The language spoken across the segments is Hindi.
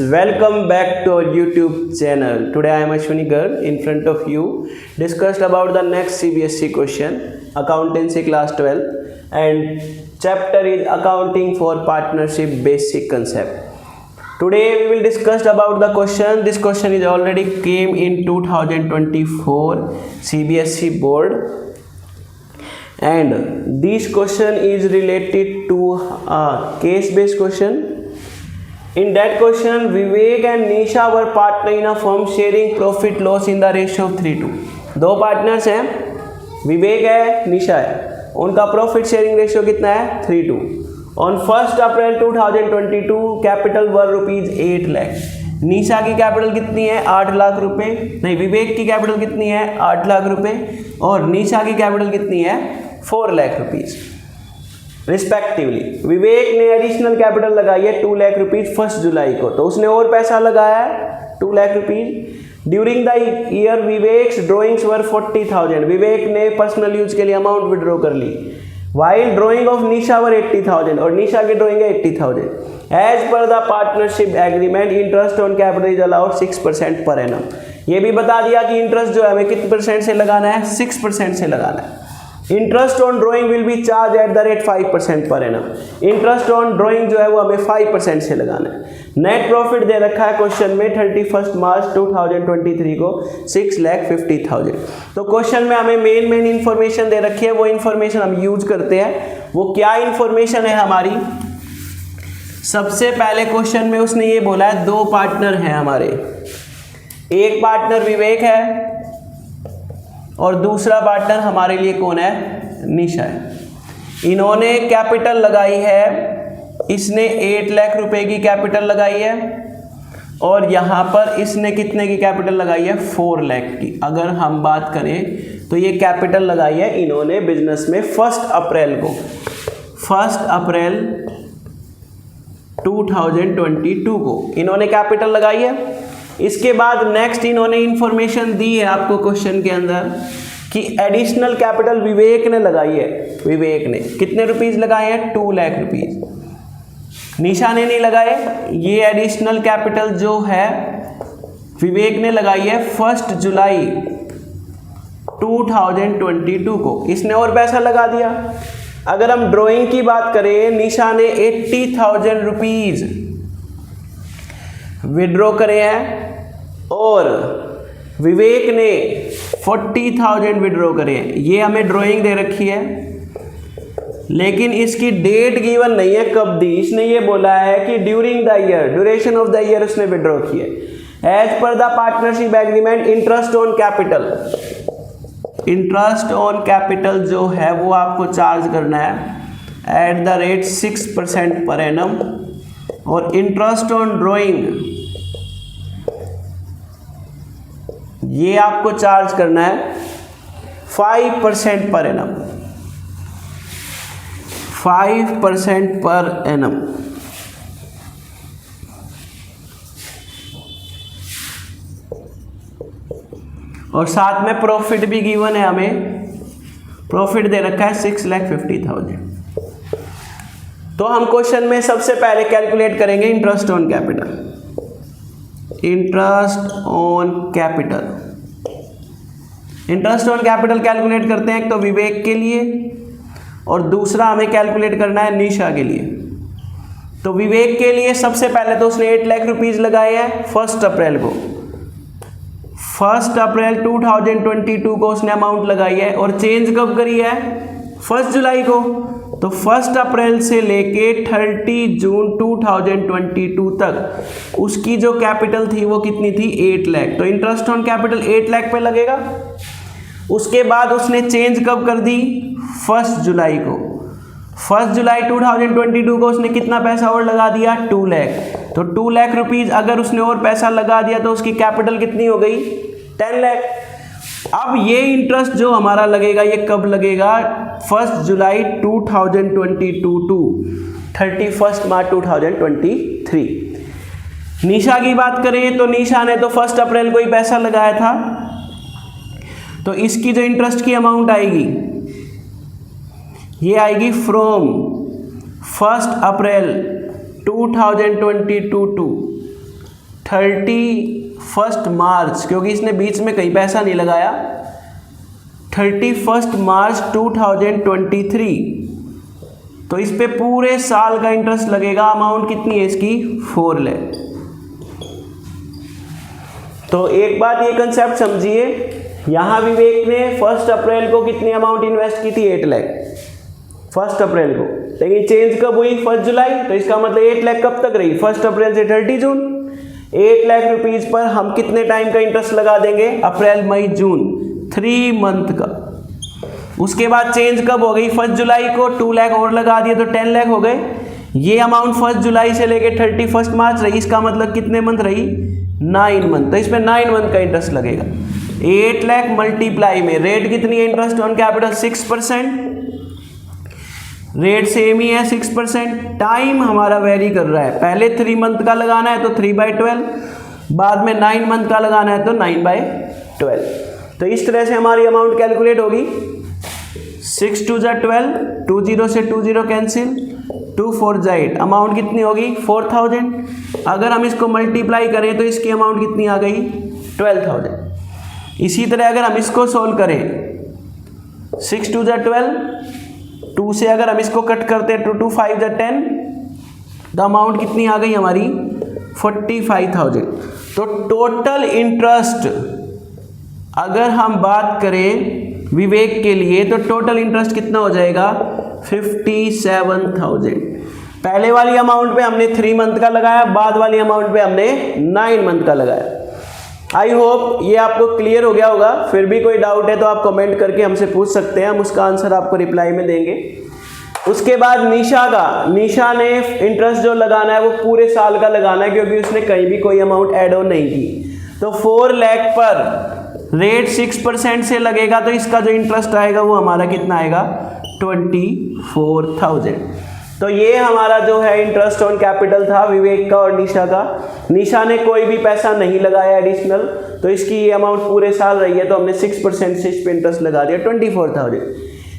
Welcome back to our YouTube channel. Today I am Ashwini Garg in front of you discussed about the next CBSE question, accountancy class 12, and chapter is accounting for partnership basic concept. Today we will discuss about the question. This question is already came in 2024 CBSE board, and this question is related to a case based question. In that question, Vivek and Nisha were partner in a firm sharing profit loss in the ratio of 3:2. दो पार्टनर्स हैं, विवेक है, निशा है, उनका प्रॉफिट शेयरिंग रेशियो कितना है 3:2. ऑन 1 अप्रैल 2022 कैपिटल वर ₹8 लाख. निशा की कैपिटल कितनी है 8 लाख रुपए, नहीं विवेक की कैपिटल कितनी है 8 लाख रुपए और निशा की कैपिटल कितनी है 4 लाख रुपीज रिस्पेक्टिवली. विवेक ने एडिशनल कैपिटल लगाई है 2 लाख रुपीज 1 जुलाई को, तो उसने और पैसा लगाया है 2 lakh rupees. During the year Vivek's drawings were 40,000. Vivek ने पर्सनल यूज के लिए अमाउंट विड्रॉ कर ली. While drawing of Nisha were 80,000 और निशा की ड्रॉइंग है 80,000. As per the partnership agreement interest on capital is allowed 6% per annum. ये भी बता दिया कि इंटरेस्ट जो है हमें कितने परसेंट से लगाना है 6% से लगाना है. Interest on drawing will be charge at the rate 5% per annum. Interest on drawing जो है वो हमें 5% से लगाना है. नेट प्रॉफिट दे रखा है क्वेश्चन में 31 मार्च 2023 को 6,50,000. तो क्वेश्चन में हमें मेन इंफॉर्मेशन दे रखी है, वो इंफॉर्मेशन हम यूज करते हैं. वो क्या इंफॉर्मेशन है हमारी? सबसे पहले क्वेश्चन में उसने ये बोला है दो पार्टनर हैं हमारे. एक पार्टनर विवेक है और दूसरा पार्टनर हमारे लिए कौन है? निशा है. इन्होंने कैपिटल लगाई है, इसने 8 लाख रुपए की कैपिटल लगाई है और यहाँ पर इसने कितने की कैपिटल लगाई है 4 लाख की. अगर हम बात करें तो ये कैपिटल लगाई है इन्होंने बिजनेस में 1 अप्रैल को, 1 अप्रैल 2022 को इन्होंने कैपिटल लगाई है. इसके बाद नेक्स्ट इन्होंने इंफॉर्मेशन दी है आपको क्वेश्चन के अंदर कि एडिशनल कैपिटल विवेक ने लगाई है. विवेक ने कितने रुपीस लगाए हैं 2 लाख रुपीस. निशा ने नहीं लगाए. ये एडिशनल कैपिटल जो है विवेक ने लगाई है 1 जुलाई 2022 को, इसने और पैसा लगा दिया. अगर हम ड्राइंग की बात करें, निशा ने 80,000 रुपीज विड्रॉ करे हैं और विवेक ने 40,000 विड्रॉ करे हैं. ये हमें ड्राइंग दे रखी है लेकिन इसकी डेट गिवन नहीं है कब दी. इसने ये बोला है कि during the year, duration of the year उसने विड्रॉ किया. As per the partnership agreement interest on capital, interest on capital जो है वो आपको चार्ज करना है at the rate 6% per annum और इंटरेस्ट ऑन ड्राइंग ये आपको चार्ज करना है 5% पर एनम, 5% पर एनम. और साथ में प्रॉफिट भी गिवन है, हमें प्रॉफिट दे रखा है 6,50,000. तो हम क्वेश्चन में सबसे पहले कैलकुलेट करेंगे interest on capital. Interest on capital, interest on capital calculate करते हैं एक तो विवेक के लिए और दूसरा हमें कैलकुलेट करना है निशा के लिए. तो विवेक के लिए सबसे पहले तो उसने 8 लाख रुपीज लगाए हैं 1 अप्रैल को, 1 अप्रैल 2022 को उसने अमाउंट लगाई है और चेंज कब करी है 1 जुलाई को. तो 1 अप्रैल से लेके 30 जून 2022 तक उसकी जो कैपिटल थी वो कितनी थी 8 लाख. तो इंटरेस्ट ऑन कैपिटल 8 लाख पे लगेगा. उसके बाद उसने चेंज कब कर दी 1 जुलाई को, 1 जुलाई 2022 को उसने कितना पैसा और लगा दिया 2 लाख. तो 2 लाख रुपीज अगर उसने और पैसा लगा दिया तो उसकी कैपिटल कितनी हो गई 10 लाख. अब ये इंटरेस्ट जो हमारा लगेगा ये कब लगेगा 1 जुलाई 2022 टू 31 मार्च 2023. निशा की बात करें तो निशा ने तो 1 अप्रैल को ही पैसा लगाया था, तो इसकी जो इंटरेस्ट की अमाउंट आएगी ये आएगी फ्रॉम 1 अप्रैल 2022 टू 31 मार्च, क्योंकि इसने बीच में कहीं पैसा नहीं लगाया, 31 मार्च 2023, तो इस पे पूरे साल का इंटरेस्ट लगेगा। अमाउंट कितनी है इसकी? 4 लाख। तो एक बात ये कंसेप्ट समझिए, यहाँ विवेक ने 1 अप्रैल को कितनी अमाउंट इन्वेस्ट की थी? 8 लाख 1 अप्रैल को, लेकिन चेंज कब हुई? 1 जुलाई। तो इसका मतलब 8 लाख कब तक रही? 1 अप्रैल से 30 जून। 8 लाख रुपीज पर हम कितने टाइम का इंटरेस्ट लगा देंगे? अप्रैल मई जून, 3 मंथ का। उसके बाद चेंज कब हो गई? 1 जुलाई को 2 लाख और लगा दिए तो 10 लाख हो गए। ये अमाउंट 1 जुलाई से लेके 31 मार्च रही, इसका मतलब कितने मंथ रही? 9 मंथ। तो इस पे 9 मंथ का इंटरेस्ट लगेगा। 8 लाख मल्टीप्लाई में रेट कितनी है interest on capital? 6%। Rate same ही है 6%। टाइम हमारा वेरी कर रहा है, पहले 3 मंथ का लगाना है तो 3/12, बाद में 9 मंथ का लगाना है तो 9/12। तो इस तरह से हमारी अमाउंट कैलकुलेट होगी। 6 2 जा 12, 2 0 से 2 0 कैंसिल, 2 4 जा 8, अमाउंट कितनी होगी? 4000। अगर हम इसको मल्टीप्लाई करें तो इसकी अमाउंट कितनी आ गई? 12000। इसी तरह अगर हम इसको सोल्व करें, 6 2 जा 12, 2 से अगर हम इसको कट करते हैं 2 2 5 जा 10, तो अमाउंट कितनी आ गई हमारी? 45000। तो टोटल इंटरेस्ट अगर हम बात करें विवेक के लिए, तो टोटल इंटरेस्ट कितना हो जाएगा? 57,000। पहले वाली अमाउंट पे हमने 3 मंथ का लगाया, बाद वाली अमाउंट पे हमने 9 मंथ का लगाया। आई होप ये आपको क्लियर हो गया होगा। फिर भी कोई डाउट है तो आप कमेंट करके हमसे पूछ सकते हैं, हम उसका आंसर आपको रिप्लाई में देंगे। उसके बाद निशा ने इंटरेस्ट जो लगाना है वो पूरे साल का लगाना है, क्योंकि उसने कहीं भी कोई अमाउंट ऐड ऑन नहीं की। तो 4 लाख पर रेट 6% से लगेगा, तो इसका जो इंटरेस्ट आएगा वो हमारा कितना आएगा? 24,000। तो ये हमारा जो है इंटरेस्ट ऑन कैपिटल था विवेक का और निशा का। निशा ने कोई भी पैसा नहीं लगाया एडिशनल, तो इसकी ये अमाउंट पूरे साल रही है, तो हमने 6% से इस पे इंटरेस्ट लगा दिया 24,000।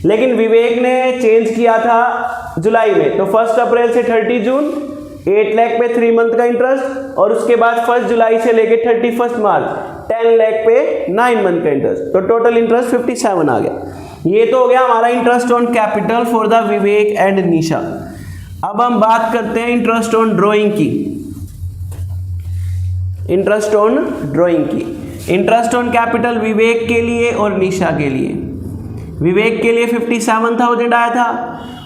लेकिन विवेक ने चेंज किया था जुलाई में, तो 1 अप्रैल से 30 जून 8 लाख पे 3 मंथ का इंटरेस्ट, और उसके बाद 1 जुलाई से लेके 31 मार्च 10 लाख पे 9 मंथ का इंटरेस्ट। तो टोटल इंटरेस्ट 57 आ गया। ये तो हो गया हमारा interest on capital for the Vivek and Nisha. अब हम बात करते हैं इंटरेस्ट ऑन ड्राइंग की। इंटरेस्ट ऑन ड्राइंग की, इंटरेस्ट ऑन कैपिटल विवेक के लिए और निशा के लिए। विवेक के लिए 57,000 आया था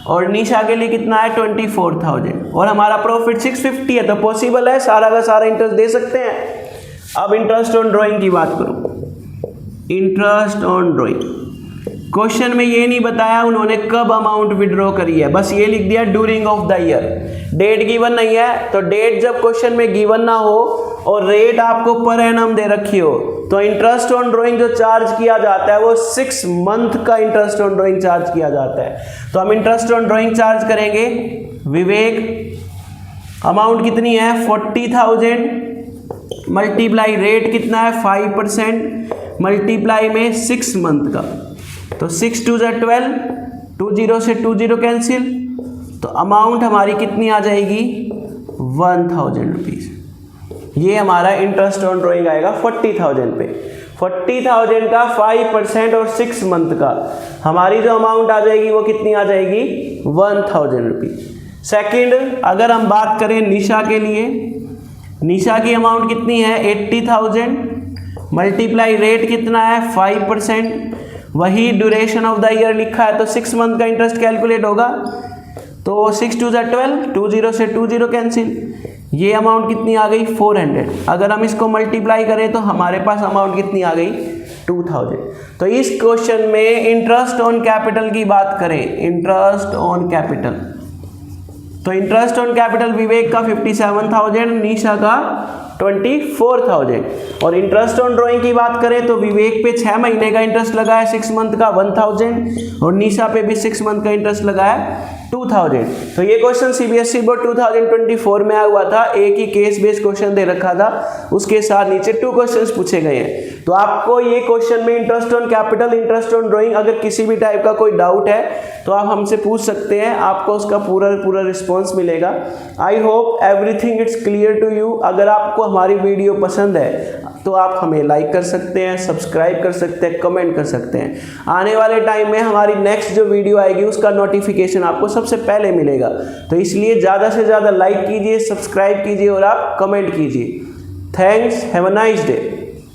और निशा के लिए कितना है? 24,000। और हमारा प्रॉफिट 650 है, तो पॉसिबल है सारा का सारा इंटरेस्ट दे सकते हैं। अब इंटरेस्ट ऑन ड्राइंग की बात करूं। इंटरेस्ट ऑन ड्राइंग, क्वेश्चन में ये नहीं बताया उन्होंने कब अमाउंट विड्रॉ करी है, बस ये लिख दिया during of the year. Date given नहीं है, तो डेट जब क्वेश्चन में गिवन ना हो और रेट आपको पर एनम दे रखी हो, तो इंटरेस्ट ऑन ड्राइंग जो चार्ज किया जाता है वो 6 मंथ का इंटरेस्ट ऑन ड्राइंग चार्ज किया जाता है। तो हम इंटरेस्ट ऑन ड्राइंग चार्ज करेंगे। विवेक अमाउंट कितनी है? 40,000 मल्टीप्लाई रेट कितना है? 5% मल्टीप्लाई में 6 मंथ का, तो 6 2 जा 12, 2 0 से 2 0 कैंसिल, तो अमाउंट हमारी कितनी आ जाएगी? 1,000 रुपीज़। ये हमारा इंटरेस्ट ऑन ड्राइंग आएगा 40,000 पे। 40,000 का 5% और 6 मंथ का हमारी जो अमाउंट आ जाएगी वो कितनी आ जाएगी? 1,000 रुपीज़। सेकेंड, अगर हम बात करें निशा के लिए, निशा की अमाउंट कितनी है? 80,000 मल्टीप्लाई रेट कितना है? 5%, वही ड्यूरेशन ऑफ द ईयर लिखा है, तो 6 मंथ का इंटरेस्ट कैलकुलेट होगा। तो 6 2 जा 12, 2 0 से 2 0 कैंसिल, ये अमाउंट कितनी आ गई? 400। अगर हम इसको मल्टीप्लाई करें तो हमारे पास अमाउंट कितनी आ गई? 2000। तो इस क्वेश्चन में इंटरेस्ट ऑन कैपिटल की बात करें, इंटरेस्ट ऑन कैपिटल, तो इंटरेस्ट ऑन कैपिटल विवेक का 57,000, निशा का 24,000। और इंटरेस्ट ऑन ड्राइंग की बात करें तो विवेक पे 6 महीने का इंटरेस्ट लगा है 6 मंथ का 1,000, और निशा पे भी 6 मंथ का इंटरेस्ट लगा है 2000। तो ये क्वेश्चन सीबीएसई बोर्ड 2024 में आया हुआ था। एक ही केस बेस्ड क्वेश्चन दे रखा था, उसके साथ नीचे 2 क्वेश्चंस पूछे गए हैं। तो आपको ये क्वेश्चन में interest on capital, interest on drawing, अगर किसी भी टाइप का कोई डाउट है तो आप हमसे पूछ सकते हैं, आपको उसका पूरा रिस्पॉन्स मिलेगा। I hope everything it's clear to you. अगर आपको हमारी वीडियो पसंद है तो आप हमें लाइक कर सकते हैं, सब्सक्राइब कर सकते हैं, कमेंट कर सकते हैं। आने वाले टाइम में हमारी नेक्स्ट जो वीडियो आएगी उसका नोटिफिकेशन आपको सबसे पहले मिलेगा। तो इसलिए ज़्यादा से ज़्यादा लाइक कीजिए, सब्सक्राइब कीजिए और आप कमेंट कीजिए। Thanks, have a nice day.